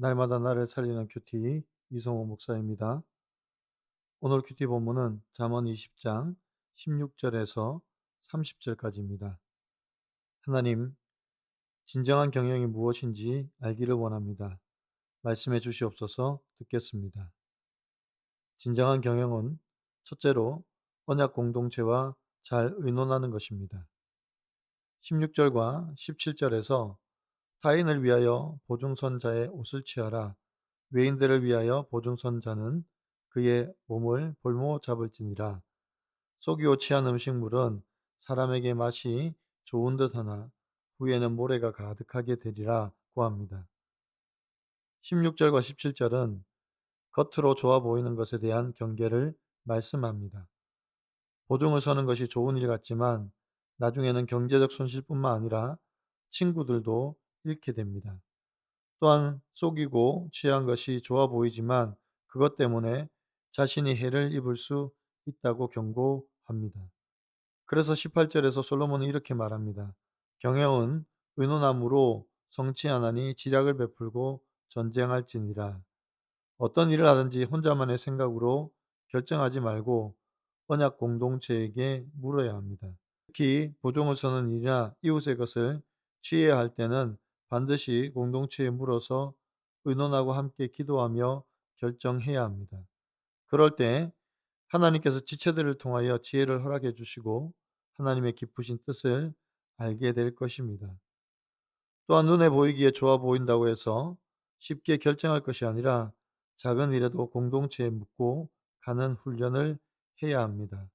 날마다 나를 살리는 큐티 이성호 목사입니다. 오늘 큐티 본문은 잠언 20장 16절에서 30절까지입니다. 하나님, 진정한 경영이 무엇인지 알기를 원합니다. 말씀해 주시옵소서. 듣겠습니다. 진정한 경영은 첫째로 언약 공동체와 잘 의논하는 것입니다. 16절과 17절에서 타인을 위하여 보증선자의 옷을 취하라. 외인들을 위하여 보증선자는 그의 몸을 볼모 잡을지니라. 속이고 취한 음식물은 사람에게 맛이 좋은 듯하나 후에는 모래가 가득하게 되리라고 합니다. 16절과 17절은 겉으로 좋아 보이는 것에 대한 경계를 말씀합니다. 보증을 서는 것이 좋은 일 같지만 나중에는 경제적 손실뿐만 아니라 친구들도 잃게 됩니다. 또한 속이고 취한 것이 좋아 보이지만 그것 때문에 자신이 해를 입을 수 있다고 경고합니다. 그래서 18절에서 솔로몬은 이렇게 말합니다. 경영은 의논함으로 성취하나니 지략을 베풀고 전쟁할지니라. 어떤 일을 하든지 혼자만의 생각으로 결정하지 말고 언약 공동체에게 물어야 합니다. 특히 보종을 서는 일이나 이웃의 것을 취해야 할 때는 반드시 공동체에 물어서 의논하고 함께 기도하며 결정해야 합니다. 그럴 때 하나님께서 지체들을 통하여 지혜를 허락해 주시고 하나님의 기쁘신 뜻을 알게 될 것입니다. 또한 눈에 보이기에 좋아 보인다고 해서 쉽게 결정할 것이 아니라 작은 일에도 공동체에 묻고 가는 훈련을 해야 합니다.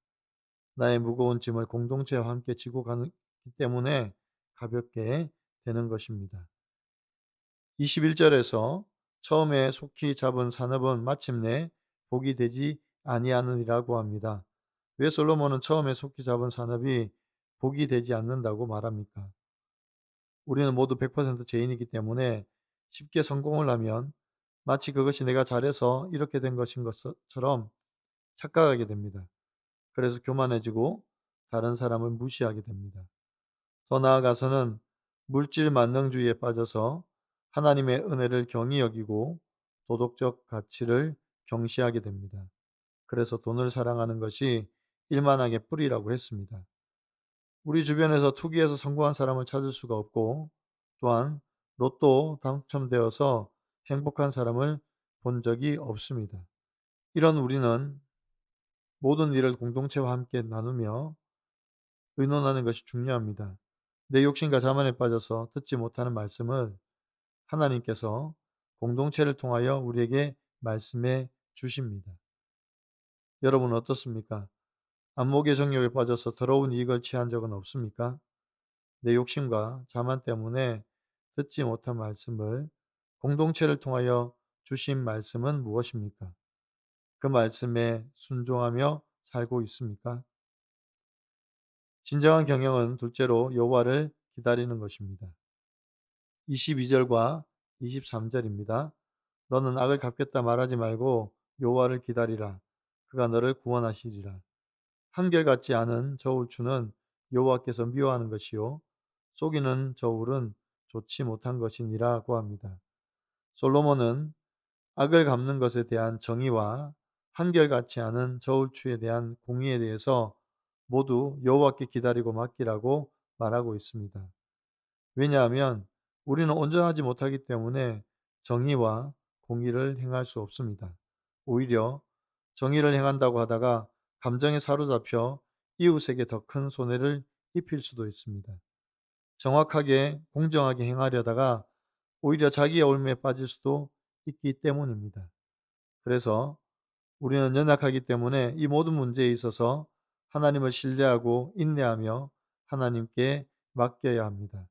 나의 무거운 짐을 공동체와 함께 지고 가기 때문에 가볍게 되는 것입니다. 21절에서 처음에 속히 잡은 산업은 마침내 복이 되지 아니하느니라고 합니다. 왜 솔로몬은 처음에 속히 잡은 산업이 복이 되지 않는다고 말합니까? 우리는 모두 100% 죄인이기 때문에 쉽게 성공을 하면 마치 그것이 내가 잘해서 이렇게 된 것인 것처럼 착각하게 됩니다. 그래서 교만해지고 다른 사람을 무시하게 됩니다. 더 나아가서는 물질 만능주의에 빠져서 하나님의 은혜를 경히 여기고 도덕적 가치를 경시하게 됩니다. 그래서 돈을 사랑하는 것이 일만하게 뿌리라고 했습니다. 우리 주변에서 투기에서 성공한 사람을 찾을 수가 없고 또한 로또 당첨되어서 행복한 사람을 본 적이 없습니다. 이런 우리는 모든 일을 공동체와 함께 나누며 의논하는 것이 중요합니다. 내 욕심과 자만에 빠져서 듣지 못하는 말씀을 하나님께서 공동체를 통하여 우리에게 말씀해 주십니다. 여러분은 어떻습니까? 안목의 정욕에 빠져서 더러운 이익을 취한 적은 없습니까? 내 욕심과 자만 때문에 듣지 못한 말씀을 공동체를 통하여 주신 말씀은 무엇입니까? 그 말씀에 순종하며 살고 있습니까? 진정한 경영은 둘째로 여호와를 기다리는 것입니다. 22절과 23절입니다. 너는 악을 갚겠다 말하지 말고 여호와를 기다리라. 그가 너를 구원하시리라. 한결같지 않은 저울추는 여호와께서 미워하는 것이요 속이는 저울은 좋지 못한 것이니라고 합니다. 솔로몬은 악을 갚는 것에 대한 정의와 한결같지 않은 저울추에 대한 공의에 대해서 모두 여호와께 기다리고 맡기라고 말하고 있습니다. 왜냐하면 우리는 온전하지 못하기 때문에 정의와 공의를 행할 수 없습니다. 오히려 정의를 행한다고 하다가 감정에 사로잡혀 이웃에게 더 큰 손해를 입힐 수도 있습니다. 정확하게 공정하게 행하려다가 오히려 자기의 올무에 빠질 수도 있기 때문입니다. 그래서 우리는 연약하기 때문에 이 모든 문제에 있어서 하나님을 신뢰하고 인내하며 하나님께 맡겨야 합니다.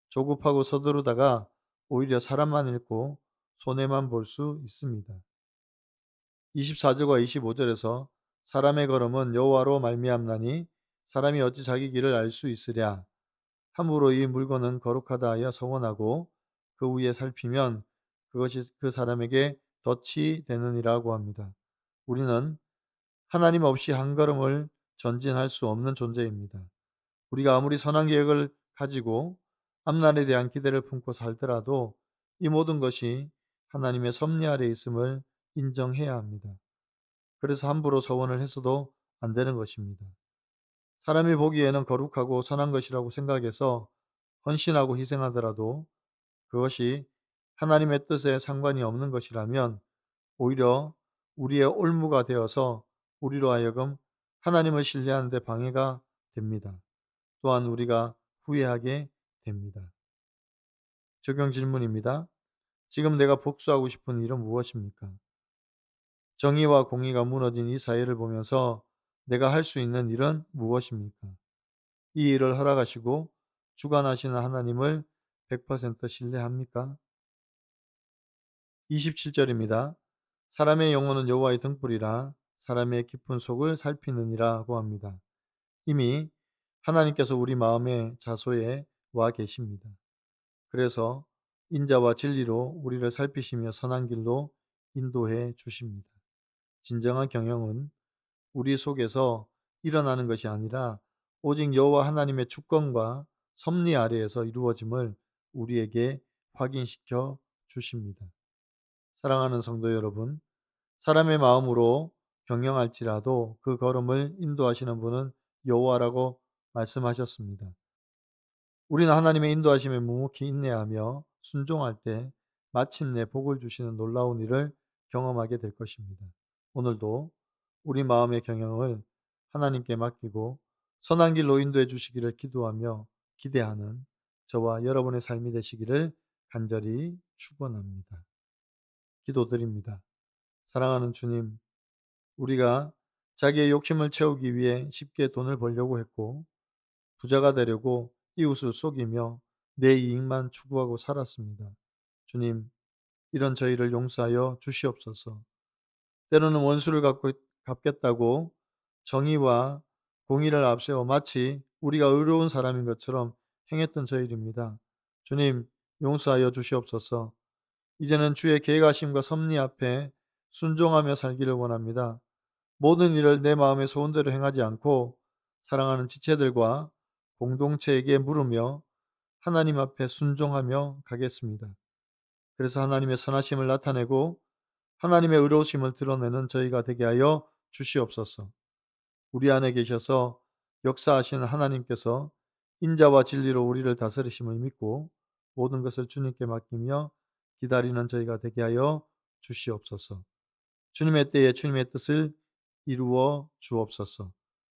조급하고 서두르다가 오히려 사람만 잃고 손해만 볼 수 있습니다. 24절과 25절에서 사람의 걸음은 여호와로 말미암나니 사람이 어찌 자기 길을 알 수 있으랴. 함부로 이 물건은 거룩하다 하여 서원하고 그 위에 살피면 그것이 그 사람에게 덫이 되느니라고 합니다. 우리는 하나님 없이 한 걸음을 전진할 수 없는 존재입니다. 우리가 아무리 선한 계획을 가지고 앞날에 대한 기대를 품고 살더라도 이 모든 것이 하나님의 섭리 아래 있음을 인정해야 합니다. 그래서 함부로 서원을 해서도 안 되는 것입니다. 사람이 보기에는 거룩하고 선한 것이라고 생각해서 헌신하고 희생하더라도 그것이 하나님의 뜻에 상관이 없는 것이라면 오히려 우리의 올무가 되어서 우리로 하여금 하나님을 신뢰하는 데 방해가 됩니다. 또한 우리가 후회하게 됩니다. 적용 질문입니다. 지금 내가 복수하고 싶은 일은 무엇입니까? 정의와 공의가 무너진 이 사회를 보면서 내가 할 수 있는 일은 무엇입니까? 이 일을 허락하시고 주관하시는 하나님을 100% 신뢰합니까? 27절입니다. 사람의 영혼은 여호와의 등불이라 사람의 깊은 속을 살피느니라고 합니다. 이미 하나님께서 우리 마음의 자소에 와 계십니다. 그래서 인자와 진리로 우리를 살피시며 선한 길로 인도해 주십니다. 진정한 경영은 우리 속에서 일어나는 것이 아니라 오직 여호와 하나님의 주권과 섭리 아래에서 이루어짐을 우리에게 확인시켜 주십니다. 사랑하는 성도 여러분, 사람의 마음으로 경영할지라도 그 걸음을 인도하시는 분은 여호와라고 말씀하셨습니다. 우리는 하나님의 인도하심에 묵묵히 인내하며 순종할 때 마침내 복을 주시는 놀라운 일을 경험하게 될 것입니다. 오늘도 우리 마음의 경영을 하나님께 맡기고 선한 길로 인도해 주시기를 기도하며 기대하는 저와 여러분의 삶이 되시기를 간절히 축원합니다. 기도드립니다. 사랑하는 주님, 우리가 자기의 욕심을 채우기 위해 쉽게 돈을 벌려고 했고 부자가 되려고 이웃을 속이며 내 이익만 추구하고 살았습니다. 주님, 이런 저희를 용서하여 주시옵소서. 때로는 원수를 갚겠다고 정의와 공의를 앞세워 마치 우리가 의로운 사람인 것처럼 행했던 저희입니다. 주님, 용서하여 주시옵소서. 이제는 주의 계획하심과 섭리 앞에 순종하며 살기를 원합니다. 모든 일을 내 마음의 소원대로 행하지 않고 사랑하는 지체들과 공동체에게 물으며 하나님 앞에 순종하며 가겠습니다. 그래서 하나님의 선하심을 나타내고 하나님의 의로우심을 드러내는 저희가 되게 하여 주시옵소서. 우리 안에 계셔서 역사하시는 하나님께서 인자와 진리로 우리를 다스리심을 믿고 모든 것을 주님께 맡기며 기다리는 저희가 되게 하여 주시옵소서. 주님의 때에 주님의 뜻을 이루어 주옵소서.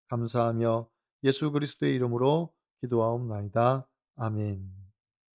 감사하며 예수 그리스도의 이름으로 기도하옵나이다. 아멘.